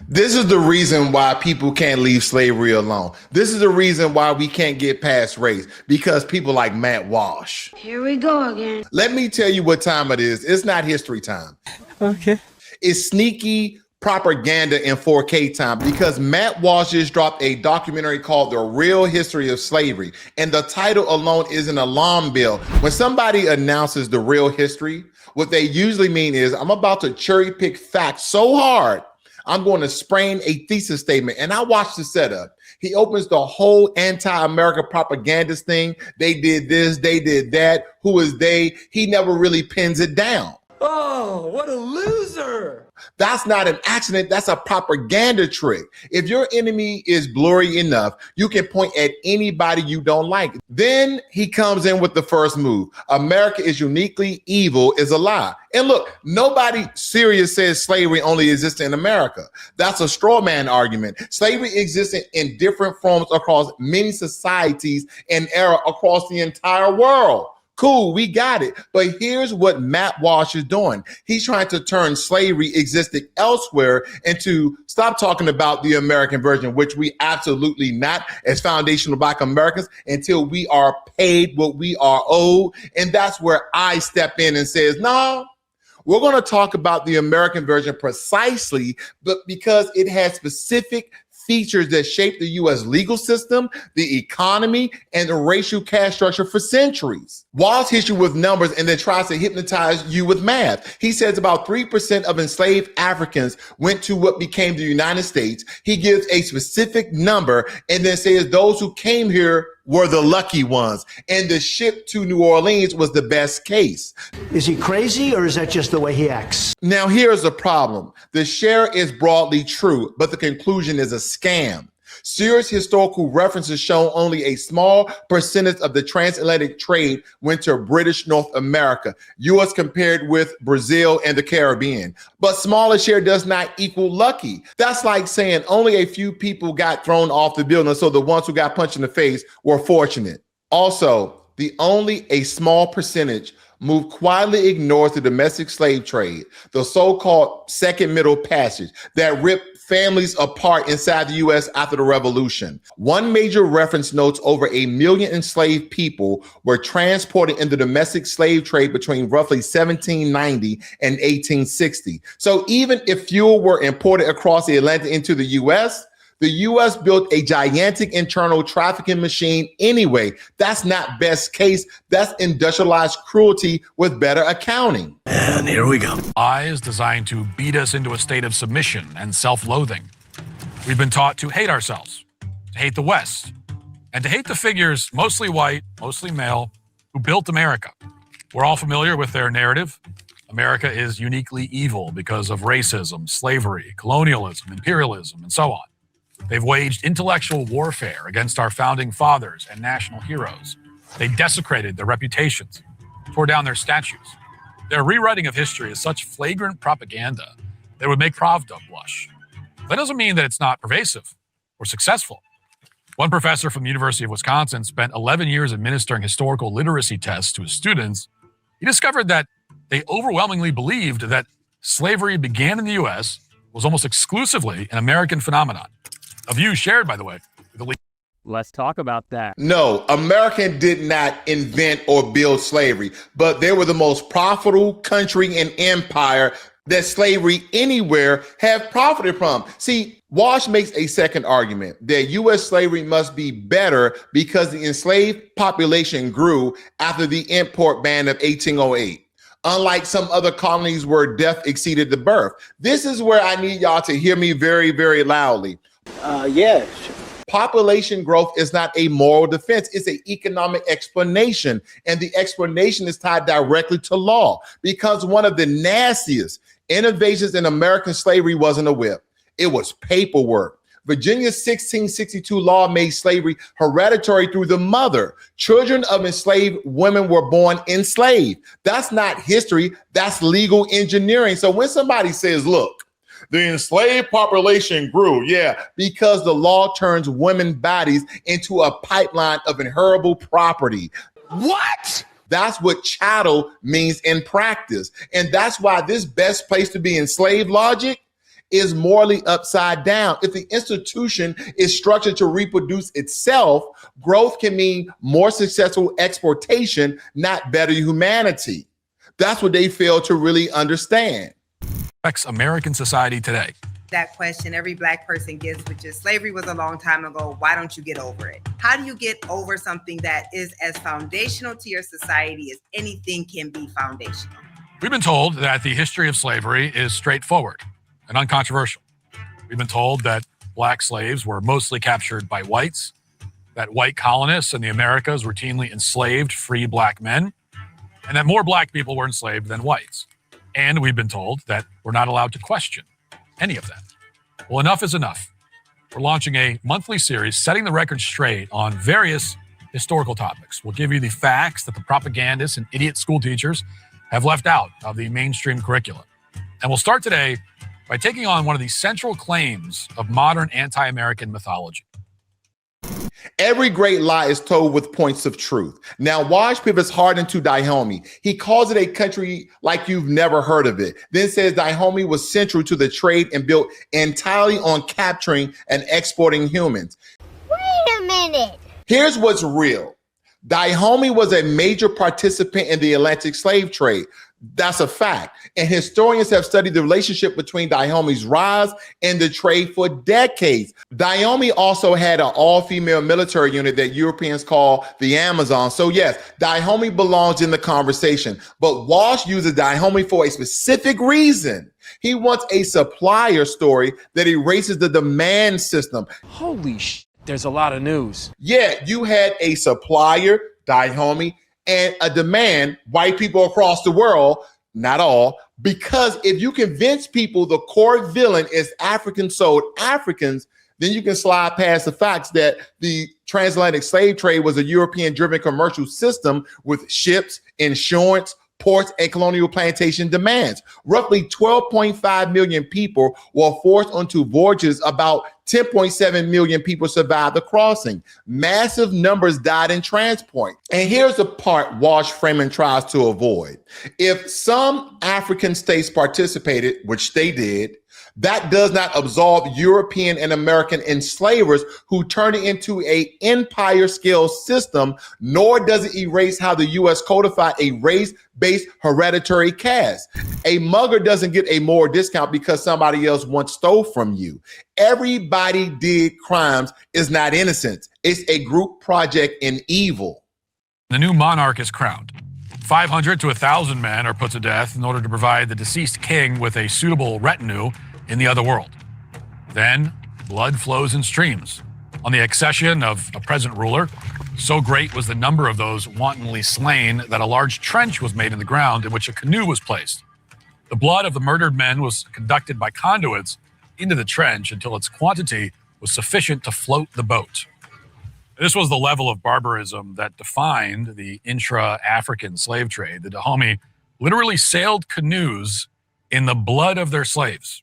This is the reason why people can't leave slavery alone. This is the reason why we can't get past race, because people like Matt Walsh. Here we go again. Let me tell you what time it is. It's not history time. Okay. It's sneaky propaganda in 4K time, because Matt Walsh just dropped a documentary called The Real History of Slavery. And the title alone is an alarm bell. When somebody announces the real history, what they usually mean is, I'm about to cherry pick facts so hard, I'm going to sprain a thesis statement. And I watched the setup. He opens the whole anti-America propagandist thing. They did this, they did that. Who is they? He never really pins it down. Oh, what a loser. That's not an accident. That's a propaganda trick. If your enemy is blurry enough, you can point at anybody you don't like. Then he comes in with the first move. America is uniquely evil is a lie. And look, nobody serious says slavery only existed in America. That's a straw man argument. Slavery existed in different forms across many societies and era across the entire world. Cool, we got it. But here's what Matt Walsh is doing. He's trying to turn slavery existed elsewhere into stop talking about the American version, which we absolutely not as foundational Black Americans until we are paid what we are owed. And that's where I step in and says, no, we're going to talk about the American version precisely, but because it has specific features that shape the U.S. legal system, the economy, and the racial caste structure for centuries. Walsh hits you with numbers and then tries to hypnotize you with math. He says about 3% of enslaved Africans went to what became the United States. He gives a specific number and then says those who came here were the lucky ones, and the ship to New Orleans was the best case. Is he crazy, or is that just the way he acts? Now, here's the problem. The share is broadly true, but the conclusion is a scam. Serious historical references show only a small percentage of the transatlantic trade went to British North America, U.S. compared with Brazil and the Caribbean. But smaller share does not equal lucky. That's like saying only a few people got thrown off the building, so the ones who got punched in the face were fortunate. Also, the only a small percentage moved quietly ignores the domestic slave trade, the so-called Second Middle Passage that ripped families apart inside the U.S. after the Revolution. One major reference notes over 1 million enslaved people were transported in the domestic slave trade between roughly 1790 and 1860. So even if fuel were imported across the Atlantic into the U.S., the U.S. built a gigantic internal trafficking machine anyway. That's not best case. That's industrialized cruelty with better accounting. And here we go. Lie is designed to beat us into a state of submission and self-loathing. We've been taught to hate ourselves, to hate the West, and to hate the figures, mostly white, mostly male, who built America. We're all familiar with their narrative. America is uniquely evil because of racism, slavery, colonialism, imperialism, and so on. They've waged intellectual warfare against our founding fathers and national heroes. They desecrated their reputations, tore down their statues. Their rewriting of history is such flagrant propaganda that it would make Pravda blush. That doesn't mean that it's not pervasive or successful. One professor from the University of Wisconsin spent 11 years administering historical literacy tests to his students. He discovered that they overwhelmingly believed that slavery began in the U.S., was almost exclusively an American phenomenon. A view shared, by the way, with the league. Let's talk about that. No, America did not invent or build slavery, but they were the most profitable country and empire that slavery anywhere have profited from. See, Walsh makes a second argument that U.S. slavery must be better because the enslaved population grew after the import ban of 1808. Unlike some other colonies where death exceeded the birth. This is where I need y'all to hear me very, very loudly. Yes. Population growth is not a moral defense. It's an economic explanation. And the explanation is tied directly to law, because one of the nastiest innovations in American slavery wasn't a whip. It was paperwork. Virginia's 1662 law made slavery hereditary through the mother. Children of enslaved women were born enslaved. That's not history. That's legal engineering. So when somebody says, look, the enslaved population grew, yeah, because the law turns women's bodies into a pipeline of inheritable property. What? That's what chattel means in practice. And that's why this best place to be enslaved logic is morally upside down. If the institution is structured to reproduce itself, growth can mean more successful exportation, not better humanity. That's what they fail to really understand. Affects American society today. That question every Black person gets, which is slavery was a long time ago. Why don't you get over it? How do you get over something that is as foundational to your society as anything can be foundational? We've been told that the history of slavery is straightforward and uncontroversial. We've been told that Black slaves were mostly captured by whites, that white colonists in the Americas routinely enslaved free Black men, and that more Black people were enslaved than whites. And we've been told that we're not allowed to question any of that. Well, enough is enough. We're launching a monthly series setting the record straight on various historical topics. We'll give you the facts that the propagandists and idiot school teachers have left out of the mainstream curriculum. And we'll start today by taking on one of the central claims of modern anti-American mythology. Every great lie is told with points of truth. Now, Walsh pivots hard into Dahomey. He calls it a country like you've never heard of it, then says Dahomey was central to the trade and built entirely on capturing and exporting humans. Wait a minute. Here's what's real. Dahomey was a major participant in the Atlantic slave trade. That's a fact. And historians have studied the relationship between Dahomey's rise and the trade for decades. Dahomey also had an all-female military unit that Europeans call the Amazon. So yes, Dahomey belongs in the conversation. But Walsh uses Dahomey for a specific reason. He wants a supplier story that erases the demand system. Holy sh! There's a lot of news. Yeah, you had a supplier, Dahomey, and a demand, white people across the world, not all, because if you convince people the core villain is Africans sold Africans, then you can slide past the facts that the transatlantic slave trade was a European-driven commercial system with ships, insurance, ports, and colonial plantation demands. Roughly 12.5 million people were forced onto voyages. About 10.7 million people survived the crossing. Massive numbers died in transport. And here's the part Walsh Freeman tries to avoid. If some African states participated, which they did, that does not absolve European and American enslavers who turned it into an empire-scale system, nor does it erase how the U.S. codified a race-based hereditary caste. A mugger doesn't get a moral discount because somebody else once stole from you. Everybody did crimes is not innocent. It's a group project in evil. The new monarch is crowned. 500 to 1,000 men are put to death in order to provide the deceased king with a suitable retinue in the other world. Then blood flows in streams. On the accession of a present ruler, so great was the number of those wantonly slain that a large trench was made in the ground in which a canoe was placed. The blood of the murdered men was conducted by conduits into the trench until its quantity was sufficient to float the boat. This was the level of barbarism that defined the intra-African slave trade. The Dahomey literally sailed canoes in the blood of their slaves.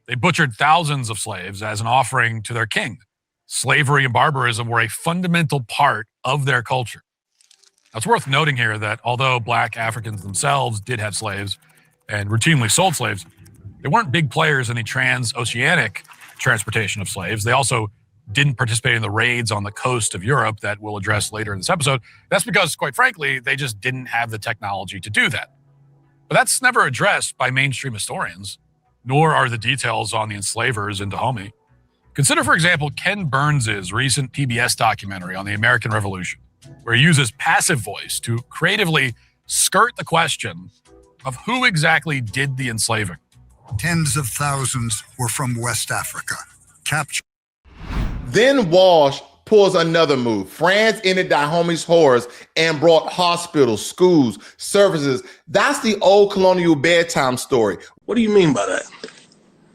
They butchered thousands of slaves as an offering to their king. Slavery and barbarism were a fundamental part of their culture. Now, it's worth noting here that although Black Africans themselves did have slaves and routinely sold slaves, they weren't big players in the transoceanic transportation of slaves. They also didn't participate in the raids on the coast of Europe that we'll address later in this episode. That's because, quite frankly, they just didn't have the technology to do that. But that's never addressed by mainstream historians, nor are the details on the enslavers in Dahomey. Consider, for example, Ken Burns's recent PBS documentary on the American Revolution, where he uses passive voice to creatively skirt the question of who exactly did the enslaving. Tens of thousands were from West Africa, captured. Then Walsh pulls another move. France ended Dahomey's horrors and brought hospitals, schools, services. That's the old colonial bedtime story. What do you mean by that?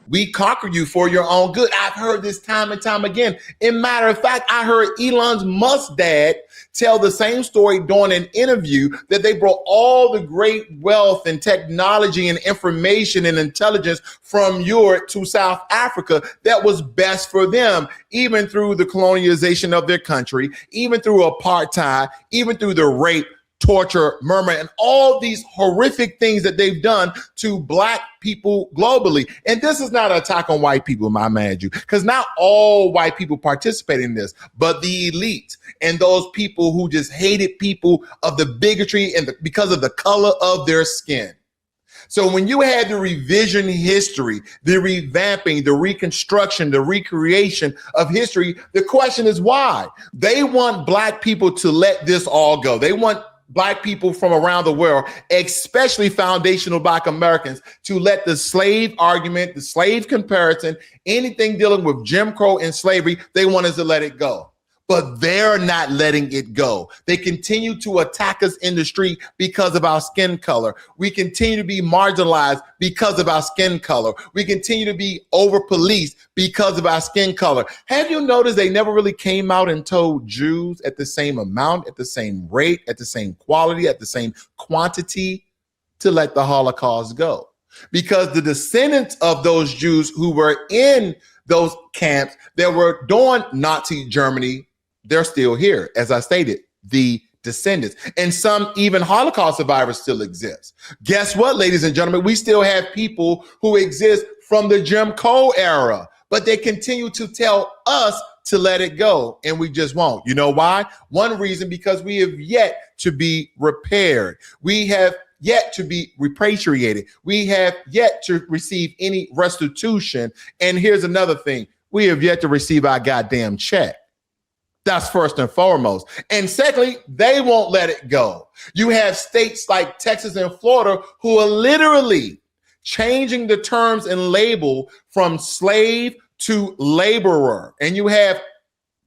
We conquer you for your own good. I've heard this time and time again. In matter of fact, I heard Elon Musk's dad tell the same story during an interview that they brought all the great wealth and technology and information and intelligence from Europe to South Africa that was best for them, even through the colonialization of their country, even through apartheid, even through the rape, torture, murder, and all these horrific things that they've done to Black people globally. And this is not an attack on white people, my man, you, because not all white people participate in this, but the elite and those people who just hated people of the bigotry and because of the color of their skin. So when you had the revision history, the revamping, the reconstruction, the recreation of history, the question is why? They want Black people to let this all go. They want Black people from around the world, especially foundational Black Americans, to let the slave argument, the slave comparison, anything dealing with Jim Crow and slavery, they want us to let it go. But they're not letting it go. They continue to attack us in the street because of our skin color. We continue to be marginalized because of our skin color. We continue to be over-policed because of our skin color. Have you noticed they never really came out and told Jews at the same amount, at the same rate, at the same quality, at the same quantity to let the Holocaust go? Because the descendants of those Jews who were in those camps that were doing Nazi Germany, they're still here. As I stated, the descendants, and some even Holocaust survivors still exist. Guess what, ladies and gentlemen? We still have people who exist from the Jim Crow era, but they continue to tell us to let it go, and we just won't. You know why? One reason, because we have yet to be repaired. We have yet to be repatriated. We have yet to receive any restitution. And here's another thing. We have yet to receive our goddamn check. That's first and foremost. And secondly, they won't let it go. You have states like Texas and Florida who are literally changing the terms and label from slave to laborer. And you have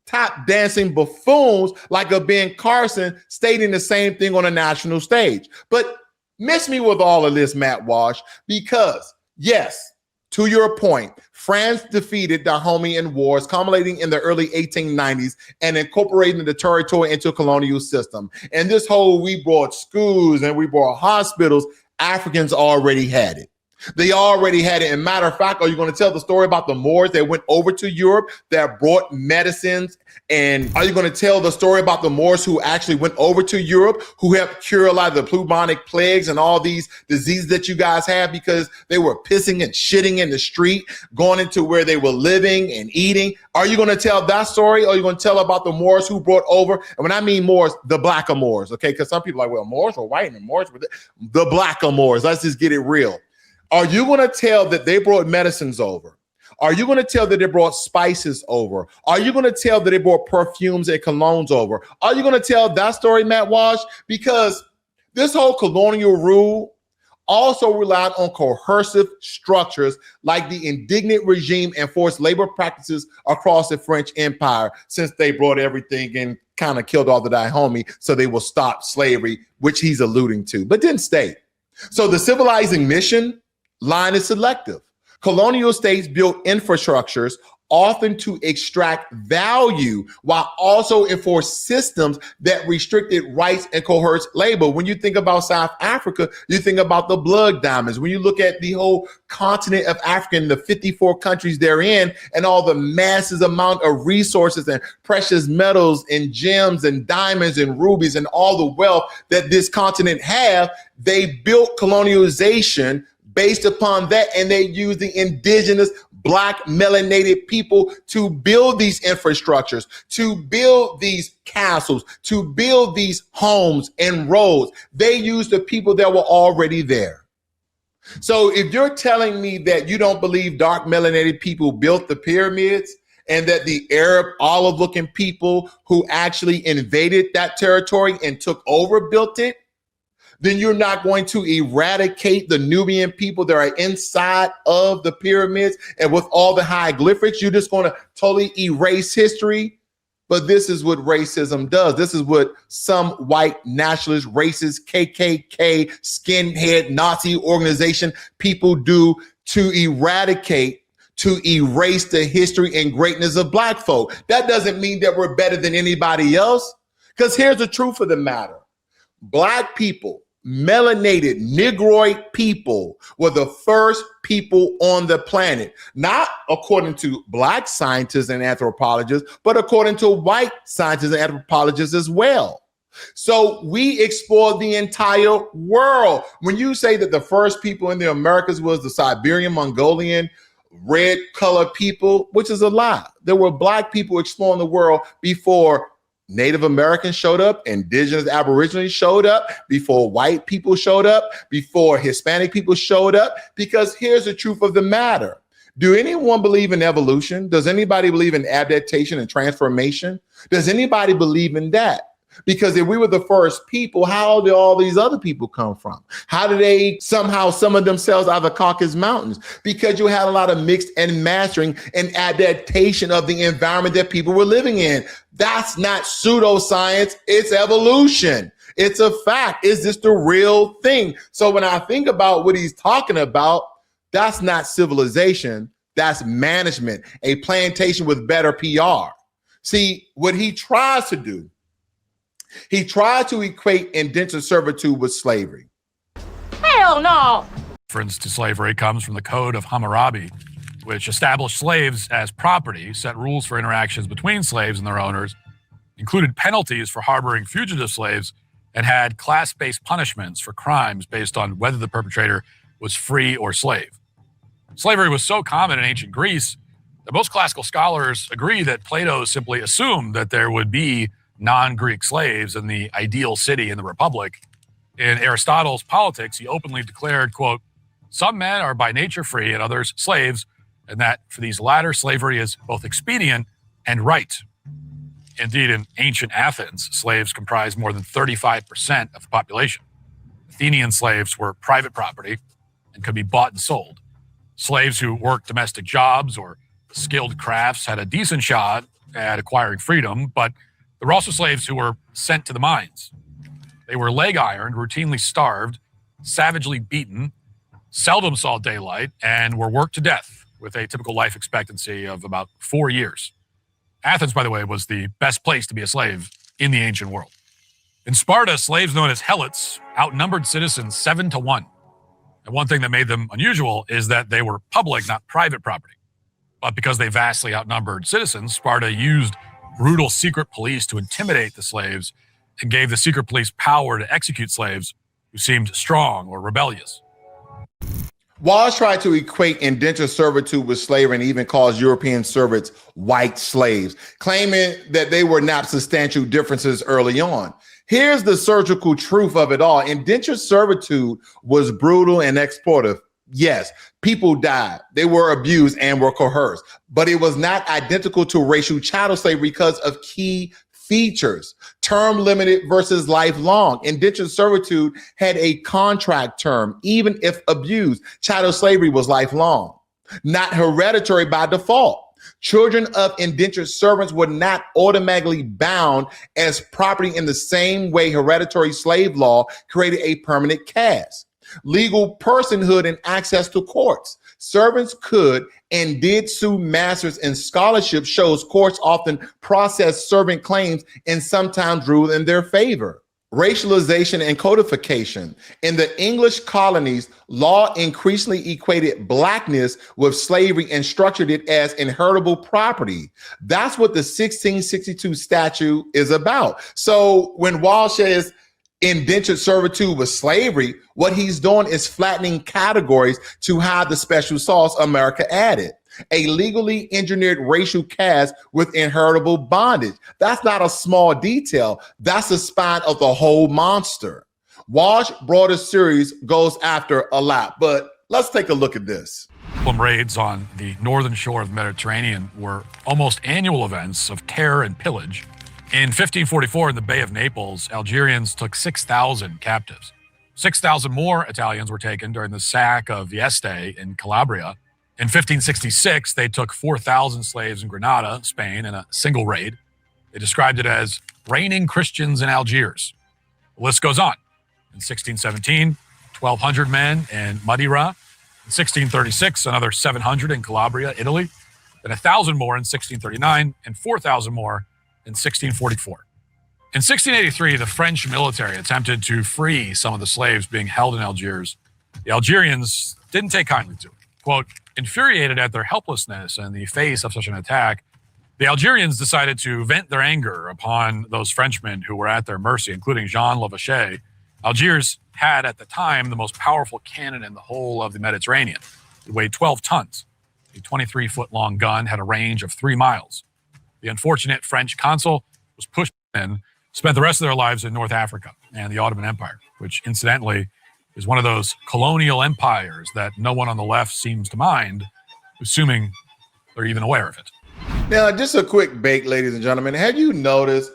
top dancing buffoons like a Ben Carson stating the same thing on a national stage. But miss me with all of this, Matt Walsh, because yes, to your point, France defeated Dahomey in wars culminating in the early 1890s and incorporating the territory into a colonial system. And this whole, we brought schools and we brought hospitals, Africans already had it. They already had it. And matter of fact, are you going to tell the story about the Moors that went over to Europe that brought medicines? And are you going to tell the story about the Moors who actually went over to Europe, who helped cure a lot of the bubonic plagues and all these diseases that you guys have because they were pissing and shitting in the street, going into where they were living and eating? Are you going to tell that story? Or are you going to tell about the Moors who brought over, and when I mean Moors, the black Moors, okay? Because some people are like, well, Moors were white and Moors were the black Moors. Let's just get it real. Are you going to tell that they brought medicines over? Are you going to tell that they brought spices over? Are you going to tell that they brought perfumes and colognes over? Are you going to tell that story, Matt Walsh? Because this whole colonial rule also relied on coercive structures like the indignant regime and forced labor practices across the French Empire, since they brought everything and kind of killed all the Dahomey so they will stop slavery, which he's alluding to, but didn't stay. So the civilizing mission line is selective. Colonial states built infrastructures often to extract value while also enforce systems that restricted rights and coerced labor. When you think about South Africa, you think about the blood diamonds. When you look at the whole continent of Africa and the 54 countries they're in and all the massive amount of resources and precious metals and gems and diamonds and rubies and all the wealth that this continent have, they built colonialization based upon that, and they use the indigenous Black melanated people to build these infrastructures, to build these castles, to build these homes and roads. They use the people that were already there. So if you're telling me that you don't believe dark melanated people built the pyramids and that the Arab olive looking people who actually invaded that territory and took over built it, then you're not going to eradicate the Nubian people that are inside of the pyramids and with all the hieroglyphics. You're just going to totally erase history. But this is what racism does. This is what some white nationalist, racist, KKK, skinhead, Nazi organization people do to eradicate, to erase the history and greatness of Black folk. That doesn't mean that we're better than anybody else. Because here's the truth of the matter. Black people, melanated, Negroid people were the first people on the planet, not according to Black scientists and anthropologists, but according to white scientists and anthropologists as well. So we explored the entire world. When you say that the first people in the Americas was the Siberian, Mongolian, red colored people, which is a lie. There were black people exploring the world before Native Americans showed up, indigenous aborigines showed up, before white people showed up, before Hispanic people showed up, because here's the truth of the matter. Do anyone believe in evolution? Does anybody believe in adaptation and transformation? Does anybody believe in that? Because if we were the first people, how did all these other people come from? How did they somehow summon themselves out of the Caucasus Mountains? Because you had a lot of mixed and mastering and adaptation of the environment that people were living in. That's not pseudoscience, it's evolution. It's a fact. Is this the real thing? So when I think about what he's talking about, that's not civilization, that's management, a plantation with better PR. See, what he tries to do, he tried to equate indentured servitude with slavery. Hell no! Reference to slavery comes from the Code of Hammurabi, which established slaves as property, set rules for interactions between slaves and their owners, included penalties for harboring fugitive slaves, and had class-based punishments for crimes based on whether the perpetrator was free or slave. Slavery was so common in ancient Greece that most classical scholars agree that Plato simply assumed that there would be non-Greek slaves in the ideal city in the Republic. In Aristotle's Politics, he openly declared, quote, "Some men are by nature free and others slaves, and that for these latter slavery is both expedient and right." Indeed, in ancient Athens, slaves comprised more than 35% of the population. Athenian slaves were private property and could be bought and sold. Slaves who worked domestic jobs or skilled crafts had a decent shot at acquiring freedom, but there were also slaves who were sent to the mines. They were leg ironed, routinely starved, savagely beaten, seldom saw daylight, and were worked to death with a typical life expectancy of about 4 years. Athens, by the way, was the best place to be a slave in the ancient world. In Sparta, slaves known as helots outnumbered citizens 7-1. And one thing that made them unusual is that they were public, not private property. But because they vastly outnumbered citizens, Sparta used brutal secret police to intimidate the slaves and gave the secret police power to execute slaves who seemed strong or rebellious. Walsh tried to equate indentured servitude with slavery and even calls European servants white slaves, claiming that they were not substantial differences early on. Here's the surgical truth of it all. Indentured servitude was brutal and exploitative. Yes, people died. They were abused and were coerced, but it was not identical to racial chattel slavery because of key features. Term limited versus lifelong. Indentured servitude had a contract term, even if abused. Chattel slavery was lifelong, not hereditary by default. Children of indentured servants were not automatically bound as property in the same way hereditary slave law created a permanent caste. Legal personhood and access to courts. Servants could and did sue masters, and scholarship shows courts often processed servant claims and sometimes ruled in their favor. Racialization and codification. In the English colonies, law increasingly equated blackness with slavery and structured it as inheritable property. That's what the 1662 statute is about. So when Walsh says indentured servitude was slavery, what he's doing is flattening categories to hide the special sauce America added. A legally engineered racial caste with inheritable bondage. That's not a small detail. That's the spine of the whole monster. Walsh broader series goes after a lot, but let's take a look at this. Raids on the northern shore of the Mediterranean were almost annual events of terror and pillage. In 1544, in the Bay of Naples, Algerians took 6,000 captives. 6,000 more Italians were taken during the sack of Este in Calabria. In 1566, they took 4,000 slaves in Granada, Spain, in a single raid. They described it as reigning Christians in Algiers. The list goes on. In 1617, 1,200 men in Madeira. In 1636, another 700 in Calabria, Italy. Then 1,000 more in 1639, and 4,000 more in 1644. In 1683, the French military attempted to free some of the slaves being held in Algiers. The Algerians didn't take kindly to it. Quote, infuriated at their helplessness in the face of such an attack, The Algerians decided to vent their anger upon those Frenchmen who were at their mercy, including Jean Lavache. Algiers had, at the time, the most powerful cannon in the whole of the Mediterranean. It weighed 12 tons. A 23-foot-long gun had a range of 3 miles. The unfortunate French consul was pushed in, spent the rest of their lives in North Africa and the Ottoman Empire, which incidentally is one of those colonial empires that no one on the left seems to mind, assuming they're even aware of it. Now, just a quick bake, ladies and gentlemen. Have you noticed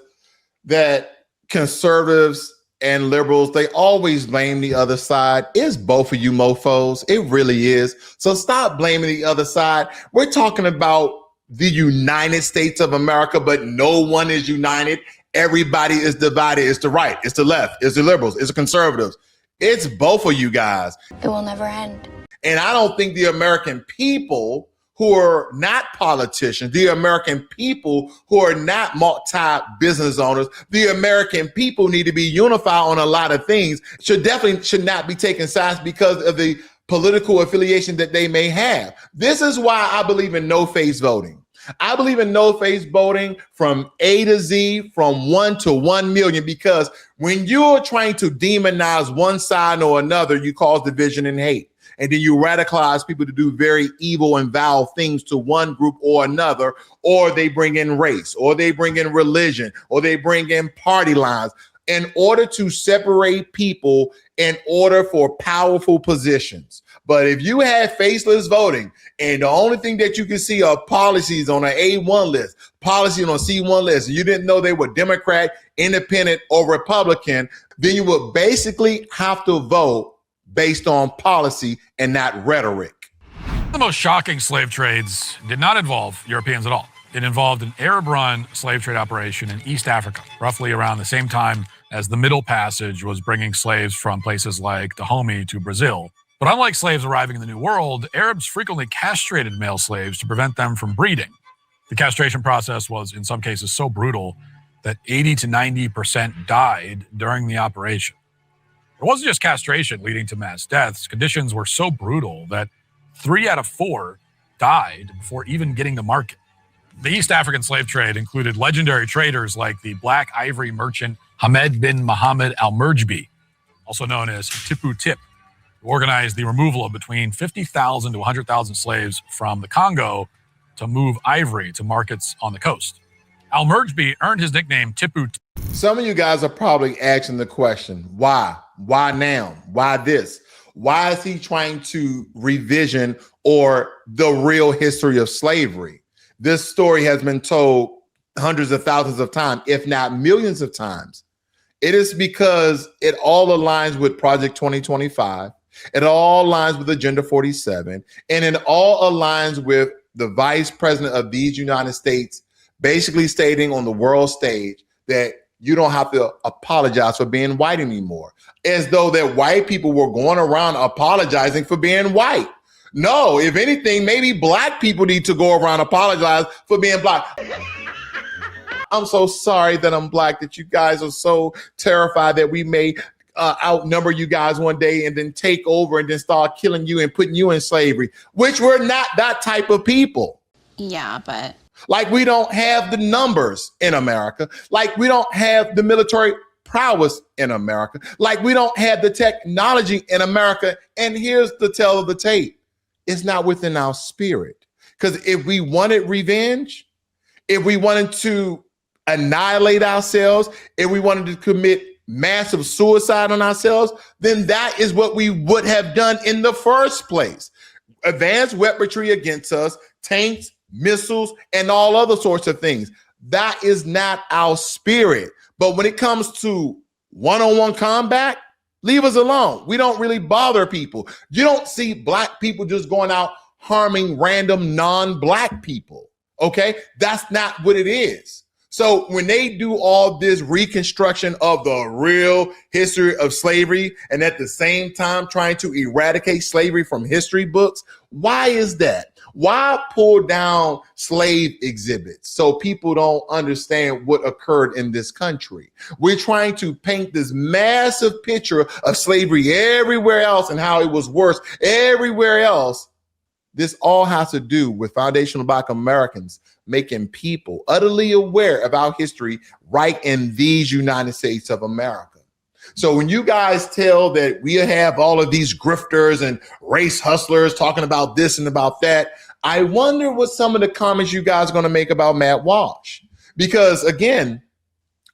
that conservatives and liberals, they always blame the other side? It's both of you mofos. It really is. So stop blaming the other side. We're talking about the United States of America, but no one is united. Everybody is divided. It's the right, it's the left, it's the liberals, it's the conservatives. It's both of you guys. It will never end. And I don't think the American people who are not politicians, the American people who are not multi-business owners, the American people need to be unified on a lot of things. Should not be taking sides because of the political affiliation that they may have. This is why I believe in no-face voting. I believe in no-face voting from A to Z, from 1 to 1 million, because when you're trying to demonize one side or another, you cause division and hate. And then you radicalize people to do very evil and vile things to one group or another, or they bring in race, or they bring in religion, or they bring in party lines in order to separate people in order for powerful positions. But if you have faceless voting and the only thing that you can see are policies on an A1 list, policies on a C1 list, and you didn't know they were Democrat, Independent, or Republican, then you would basically have to vote based on policy and not rhetoric. The most shocking slave trades did not involve Europeans at all. It involved an Arab-run slave trade operation in East Africa, roughly around the same time as the Middle Passage was bringing slaves from places like Dahomey to Brazil. But unlike slaves arriving in the New World, Arabs frequently castrated male slaves to prevent them from breeding. The castration process was, in some cases, so brutal that 80 to 90% died during the operation. It wasn't just castration leading to mass deaths. Conditions were so brutal that 3 out of 4 died before even getting to market. The East African slave trade included legendary traders like the black ivory merchant Hamed bin Mohammed al-Merjbi, also known as Tipu Tip, who organized the removal of between 50,000 to 100,000 slaves from the Congo to move ivory to markets on the coast. Al-Merjbi earned his nickname Tipu Tip. Some of you guys are probably asking the question, why? Why now? Why this? Why is he trying to revision or the real history of slavery? This story has been told hundreds of thousands of times, if not millions of times. It is because it all aligns with Project 2025. It all aligns with Agenda 47. And it all aligns with the vice president of these United States basically stating on the world stage that you don't have to apologize for being white anymore, as though that white people were going around apologizing for being white. No, if anything, maybe black people need to go around apologize for being black. I'm so sorry that I'm black, that you guys are so terrified that we may outnumber you guys one day and then take over and then start killing you and putting you in slavery, which we're not that type of people. Yeah, but Like, we don't have the numbers in America. Like, we don't have the military prowess in America. Like, we don't have the technology in America. And here's the tale of the tape. It's not within our spirit. Because if we wanted revenge, if we wanted to annihilate ourselves, if we wanted to commit massive suicide on ourselves, then that is what we would have done in the first place. Advanced weaponry against us, tanks, missiles, and all other sorts of things. That is not our spirit. But when it comes to one-on-one combat, leave us alone. We don't really bother people. You don't see black people just going out harming random non-black people. Okay? That's not what it is. So when they do all this reconstruction of the real history of slavery and at the same time trying to eradicate slavery from history books, why is that? Why pull down slave exhibits so people don't understand what occurred in this country? We're trying to paint this massive picture of slavery everywhere else and how it was worse everywhere else. This all has to do with foundational Black Americans making people utterly aware of our history right in these United States of America. So when you guys tell that we have all of these grifters and race hustlers talking about this and about that, I wonder what some of the comments you guys are going to make about Matt Walsh. Because again,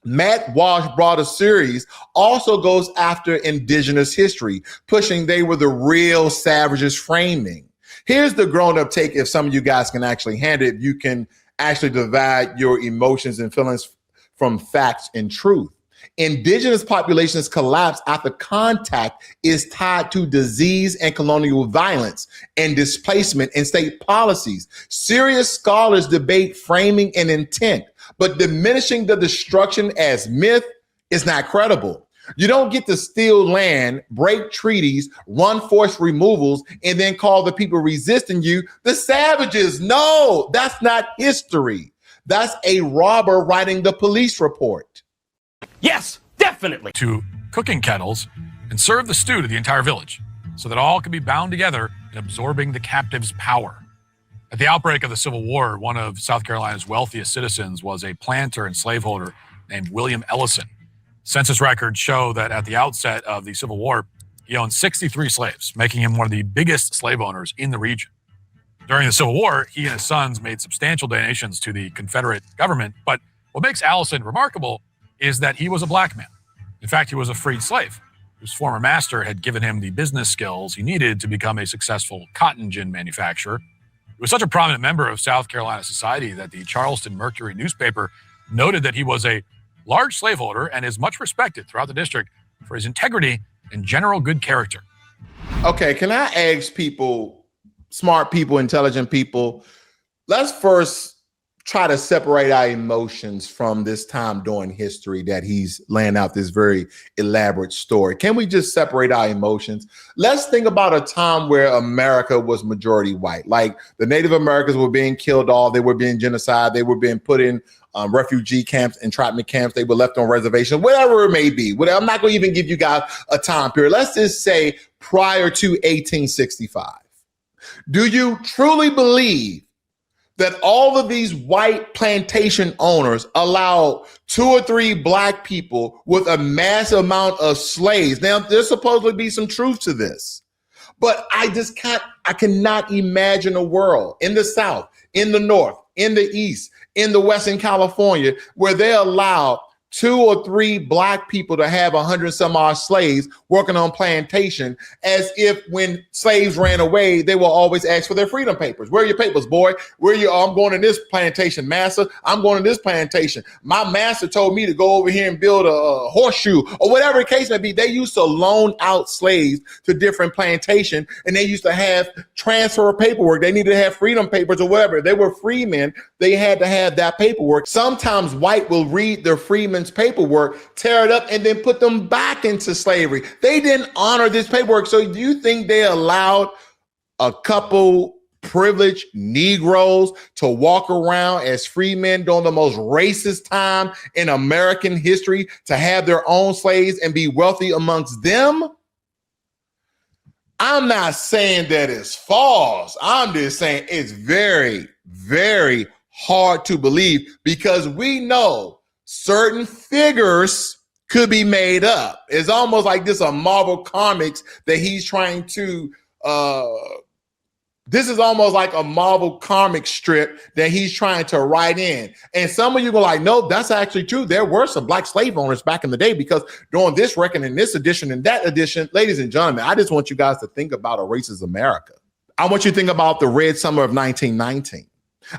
Matt Walsh brought a series also goes after indigenous history, pushing they were the real savages framing. Here's the grown-up take if some of you guys can actually handle it. You can actually divide your emotions and feelings from facts and truth. Indigenous populations collapse after contact is tied to disease and colonial violence and displacement in state policies. Serious scholars debate framing and intent, but diminishing the destruction as myth is not credible. You don't get to steal land, break treaties, run forced removals, and then call the people resisting you the savages. No, that's not history. That's a robber writing the police report. Yes, definitely. To cooking kettles and serve the stew to the entire village so that all could be bound together in absorbing the captive's power. At the outbreak of the Civil War, one of South Carolina's wealthiest citizens was a planter and slaveholder named William Ellison. Census records show that at the outset of the Civil War, he owned 63 slaves, making him one of the biggest slave owners in the region. During the Civil War, he and his sons made substantial donations to the Confederate government, but what makes Allison remarkable is that he was a black man. In fact, he was a freed slave whose former master had given him the business skills he needed to become a successful cotton gin manufacturer. He was such a prominent member of South Carolina society that the Charleston Mercury newspaper noted that he was a large slaveholder and is much respected throughout the district for his integrity and general good character. Okay, can I ask people, smart people, intelligent people, let's first try to separate our emotions from this time during history that he's laying out this very elaborate story. Can we just separate our emotions? Let's think about a time where America was majority white, like the Native Americans were being killed off, they were being genocide, they were being put in refugee camps, entrapment camps, they were left on reservations, whatever it may be. I'm not going to even give you guys a time period. Let's just say prior to 1865. Do you truly believe that all of these white plantation owners allowed 2 or 3 black people with a massive amount of slaves? Now, there's supposed to be some truth to this, but I cannot imagine a world in the South, in the North, in the East, in the Western California, where they allow 2 or 3 black people to have 100 some odd slaves working on plantation, as if when slaves ran away, they will always ask for their freedom papers. Where are your papers, boy? I'm going to this plantation, master. I'm going to this plantation. My master told me to go over here and build a horseshoe, or whatever the case may be. They used to loan out slaves to different plantations, and they used to have transfer paperwork. They needed to have freedom papers or whatever. They were freemen. They had to have that paperwork. Sometimes white will read their freemen's paperwork, tear it up, and then put them back into slavery. They didn't honor this paperwork. So do you think they allowed a couple privileged Negroes to walk around as free men during the most racist time in American history, to have their own slaves and be wealthy amongst them? I'm not saying that it's false. I'm just saying it's very, very hard to believe, because we know certain figures could be made up. It's almost like this a Marvel Comics that he's trying to, this is almost like a Marvel comic strip that he's trying to write in. And some of you go like, no, that's actually true. There were some black slave owners back in the day, because during this record, in this edition and that edition, ladies and gentlemen, I just want you guys to think about a racist America. I want you to think about the Red Summer of 1919.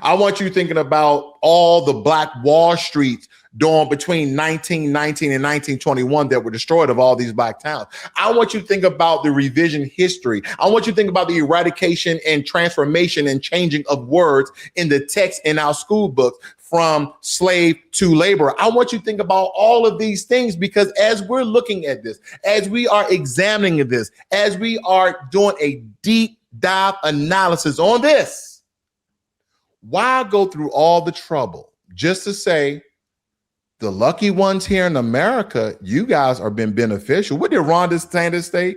I want you thinking about all the Black Wall Streets during between 1919 and 1921 that were destroyed of all these black towns. I want you to think about the revision history. I want you to think about the eradication and transformation and changing of words in the text in our school books from slave to labor. I want you to think about all of these things, because as we're looking at this, as we are examining this, as we are doing a deep dive analysis on this, why go through all the trouble just to say the lucky ones here in America, you guys are being beneficial? What did Ron DeSantis say?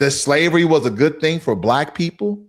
That slavery was a good thing for black people?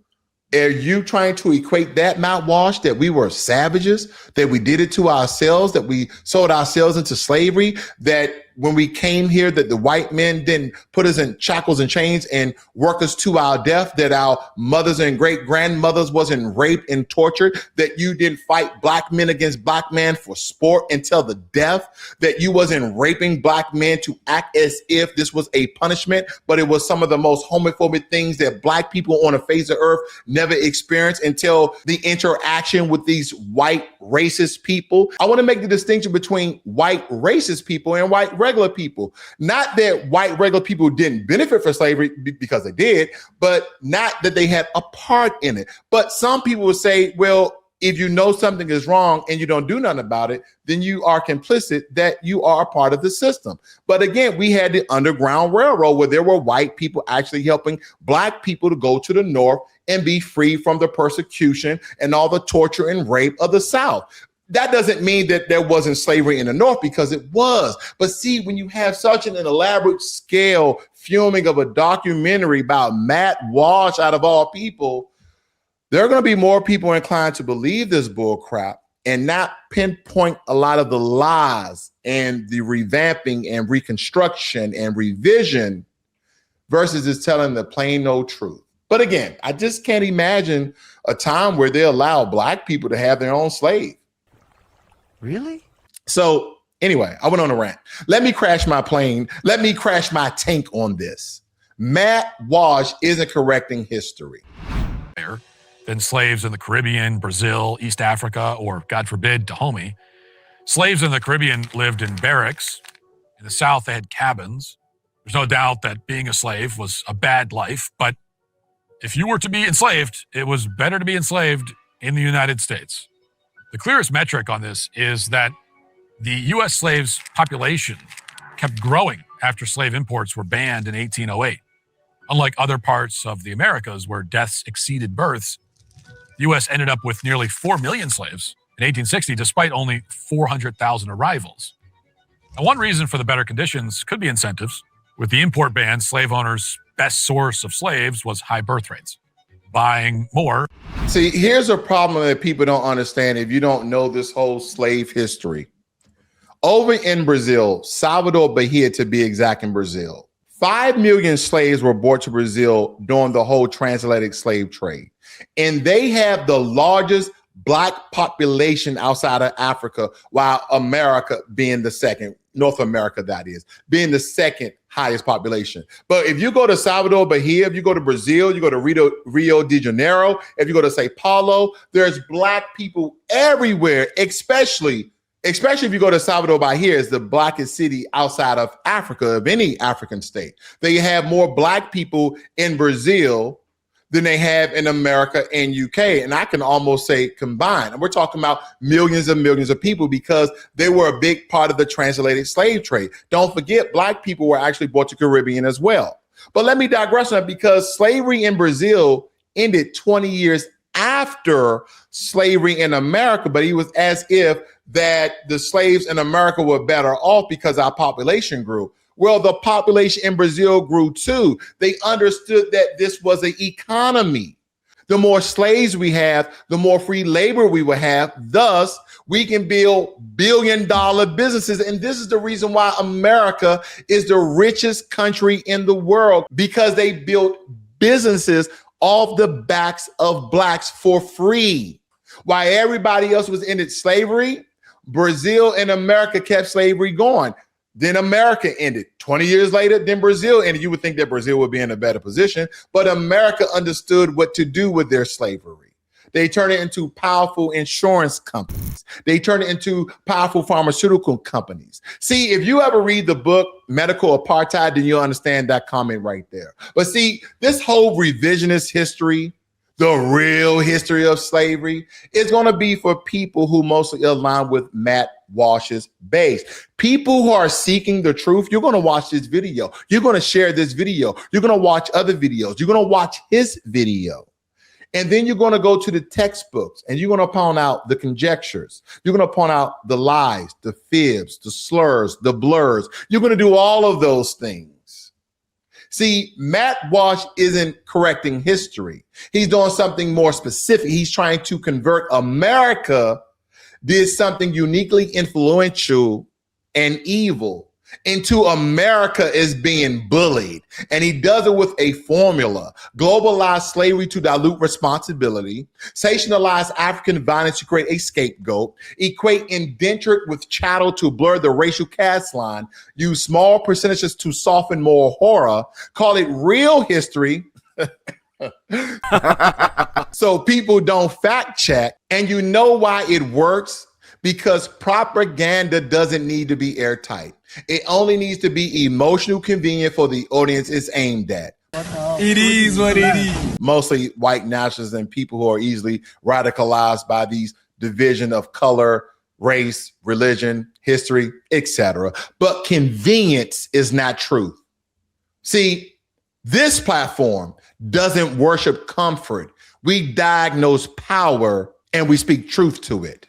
Are you trying to equate that, Matt Walsh, that we were savages, that we did it to ourselves, that we sold ourselves into slavery, that when we came here, that the white men didn't put us in shackles and chains and work us to our death, that our mothers and great grandmothers wasn't raped and tortured, that you didn't fight black men against black men for sport until the death, that you wasn't raping black men to act as if this was a punishment, but it was some of the most homophobic things that black people on the face of earth never experienced until the interaction with these white racist people. I want to make the distinction between white racist people and white regular people. Not that white regular people didn't benefit from slavery, because they did, but not that they had a part in it. But some people would say, well, if you know something is wrong and you don't do nothing about it, then you are complicit, that you are a part of the system. But again, we had the Underground Railroad where there were white people actually helping black people to go to the North and be free from the persecution and all the torture and rape of the South. That doesn't mean that there wasn't slavery in the North, because it was. But see, when you have such an elaborate scale filming of a documentary about Matt Walsh, out of all people, there are going to be more people inclined to believe this bull crap and not pinpoint a lot of the lies and the revamping and reconstruction and revision versus just telling the plain old truth. But again, I just can't imagine a time where they allow black people to have their own slave. Really? So anyway, I went on a rant. Let me crash my plane. Let me crash my tank on this. Matt Walsh isn't correcting history. Than slaves in the Caribbean, Brazil, East Africa, or God forbid, Dahomey. Slaves in the Caribbean lived in barracks. In the South, they had cabins. There's no doubt that being a slave was a bad life, but if you were to be enslaved, it was better to be enslaved in the United States. The clearest metric on this is that the U.S. slaves' population kept growing after slave imports were banned in 1808. Unlike other parts of the Americas where deaths exceeded births, the U.S. ended up with nearly 4 million slaves in 1860, despite only 400,000 arrivals. Now, one reason for the better conditions could be incentives. With the import ban, slave owners' best source of slaves was high birth rates. Buying more. See, here's a problem that people don't understand if you don't know this whole slave history. Over in Brazil, Salvador Bahia to be exact, in Brazil, 5 million slaves were brought to Brazil during the whole transatlantic slave trade. And they have the largest black population outside of Africa, while America being the second, North America, that is, being the second highest population. But if you go to Salvador Bahia, if you go to Brazil, you go to Rio de Janeiro, if you go to Sao Paulo, there's black people everywhere, especially if you go to Salvador Bahia, is the blackest city outside of Africa, of any African state. They have more black people in Brazil than they have in America and UK. And I can almost say combined. And we're talking about millions of people, because they were a big part of the transatlantic slave trade. Don't forget, black people were actually brought to Caribbean as well. But let me digress on that, because slavery in Brazil ended 20 years after slavery in America, but it was as if that the slaves in America were better off because our population grew. Well, the population in Brazil grew too. They understood that this was an economy. The more slaves we have, the more free labor we will have. Thus, we can build billion-dollar businesses. And this is the reason why America is the richest country in the world, because they built businesses off the backs of blacks for free. While everybody else was in its slavery, Brazil and America kept slavery going. Then America ended. 20 years later, then Brazil ended. You would think that Brazil would be in a better position, but America understood what to do with their slavery. They turned it into powerful insurance companies. They turned it into powerful pharmaceutical companies. See, if you ever read the book Medical Apartheid, then you'll understand that comment right there. But see, this whole revisionist history, the real history of slavery, is going to be for people who mostly align with Matt Walsh's base. People who are seeking the truth, you're going to watch this video. You're going to share this video. You're going to watch other videos. You're going to watch his video. And then you're going to go to the textbooks and you're going to point out the conjectures. You're going to point out the lies, the fibs, the slurs, the blurs. You're going to do all of those things. See, Matt Walsh isn't correcting history. He's doing something more specific. He's trying to convert America did something uniquely influential and evil into America is being bullied. And he does it with a formula: globalize slavery to dilute responsibility, sensationalize African violence to create a scapegoat, equate indentured with chattel to blur the racial caste line, use small percentages to soften moral horror, call it real history. So people don't fact check. And you know why it works? Because propaganda doesn't need to be airtight. It only needs to be emotional convenient for the audience it's aimed at. It is what it is. Mostly white nationalists and people who are easily radicalized by these division of color, race, religion, history, etc. But convenience is not truth. See, this platform doesn't worship comfort. We diagnose power and we speak truth to it.